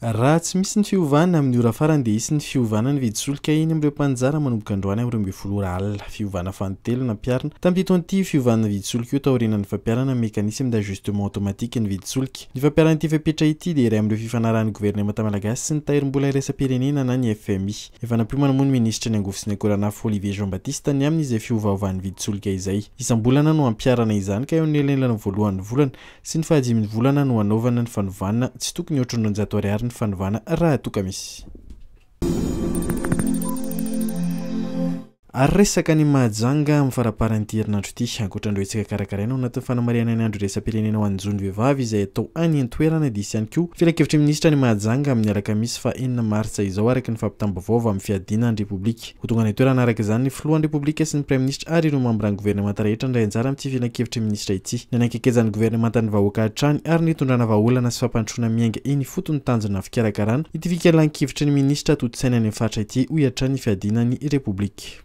Raha tsy misy ny fiovana amin'ny ora farany dia hisy ny fiovana ny vidy-solika iny amin'ireo mpanjara manomboka androany amin'ny 12 alina. Fiovana fanontelo nampiarina tamin'ity taon'ity fiovana vidy-solika io taorian'ny fampiarana mécanisme d'ajustement automatique ny vidy-solika. Ny fampiaran'ity fepetra ity dia iray amin'ireo fifanaran'ny gouvernemanta malagasy sy ny tahirim-bola iraisam-pirenena na ny FMI. Efa nampiomana moa ny ministra ny angovo sy ny akoran'afo Olivier Jean Baptiste ny amin'izay fiovaovan'ny vidy-solika izay. Isam-bolana no ampiarana izany ka eo ny elanelan'ny voalohan'ny volana sy ny fahadiminy volana no anaovana ny fanovana tsy tokony ohatran'ny 900 ariary ny fanovana raha toka misy. Ary resaka ny Mahajanga amin'ny faraparan'ity herinandro ity, ankoatran'ireo isika karakaraina ao anatin'ny fanamariana ny andro iraisam-pirenena ho an'ny vehivavy izay atao any an-toerana dia isy ihany koa filan-kevitry ministra ny Mahajanga amin'ny alakamisy fa 4 martsa izao araka ny fampitam-baovao amin'ny fiadinan'ny Repoblika. Ho tonga any an-toerana araka izany ny filohan'ny Repoblika sy ny Praiministra ary ireo mambrany gouvernemanta rehetra indray anjara amin'ity filan-kevitry ministra ity. Ny anakekezan'ny gouvernementan'ny vahoaka hatrany ary ny hitondrana vahaolana sy fampandrosoana miainga iny fotony tanjona fikarakarana ity fikalan-kevitry ny ministra toto-tsaina any amin'ny faritra ity ho hiatran'ny fiadinan'ny Repoblika.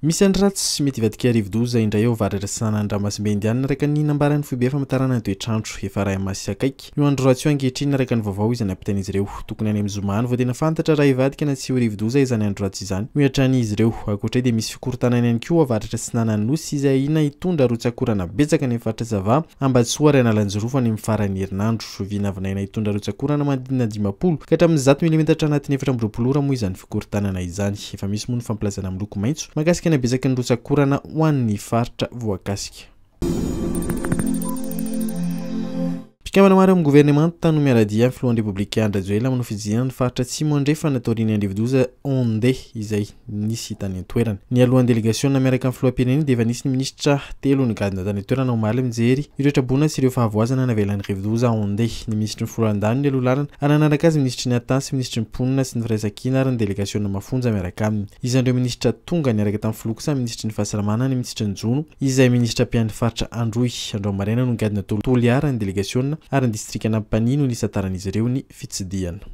Misy any ratsy mety hivadika arivo-doza indray eo varatra sanandramasimbe indianina araka ny nambaran'ny foibe famantarana ny toetrandro efa ray amasy akaiky. Io andro ratsy io ankehitriny araka ny vaovao izany ampitan'izy ireo. Tokony any amin'ny zoma any vao tena fantatra raha hivadika na tsy ho arivo-doza izany andro ratsy izany. Mihatran'izy ireo ankoatray dia misy fikorontanana ihany koa avaratra sinanan'ny nosy izay ina hitondra rotsakorana betsaka ny faritra Zava Ambatosoa Ray Analanjorova ny amin'ny faran'ny herinandro. Vinavinaina hitondra rotsakorana manodidina 50 ka hatramin'ny 100 mm anatin'ny 420 ora moa izany fikorontanana izany. Efa misy moa ny famplazana amin'ny loko maitso mahakasika ny bezaky ny rotsakorana ho an'ny faritra voakasika. Mpikamana maro amin'ny gouvernemanta no miaradia amin'ny filohan'ny Repoblika Rajoelina manao fijiana ny faritra atsimo andrefa nataorian'ny arivo-doza Onde izay nisy tany an-toerana. Ny alohan'ny délégation miaraka amin'ny filoham-pirenena dia efa nisy ny ministra telo nigadina tany an-toerana omaly mijery ireo trabona sy ireo fahavoazana navelan'ny rivo-doza Onde. Ny ministry ny folohan-dany ny aloha lalana ananaraka azy ministry ny atansy, ministry ny mponina sy ny firaisakina ary ny délégation mafonja miaraka aminy. Izandreo ministra tonga niaraka tamin'ny filokosa ministry ny fahasalamana ny ministry ny jono izay ministra mpian'ny faritra Androy. Androamaraina no nigadina Toliara ny délégation ary ny distrika Nampanino ny isantaran'izy ireo ny fitsidiana.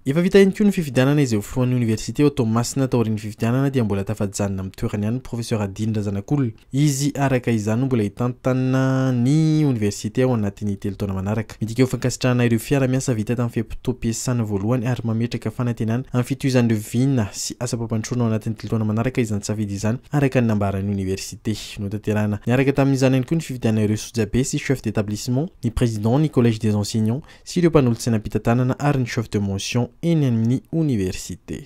Efa vita ihany koa ny fifidianana izay ho filohan'ny université ao Toamasina taorian'ny fifidianana dia mbola tafajanona amin'ny toerany ihany professeur Adine Razanak'olona. Izy araka izany mbola hitantanana ny université ao anatin'ny 3 taona manaraka. Midika eo fankasitrahana ireo fiara-miasa vita tamin'ny fiampitoam-piasana voalohany ary mametraka fanantenana amin'ny fitohizan'ireo vina sy asa-pampantroana ao anatin'ny 7 taona manaraka izany safidy izany araka ny nambaran'ny université. Notanterahana niaraka tamin'izany ihany koa ny fifidianana ireo sojabe sy chef d'établissement, ny président ny collège des enseignants sy ireo mpanolotsaina am-pitantanana ary ny chef de mention eny amin'ny université.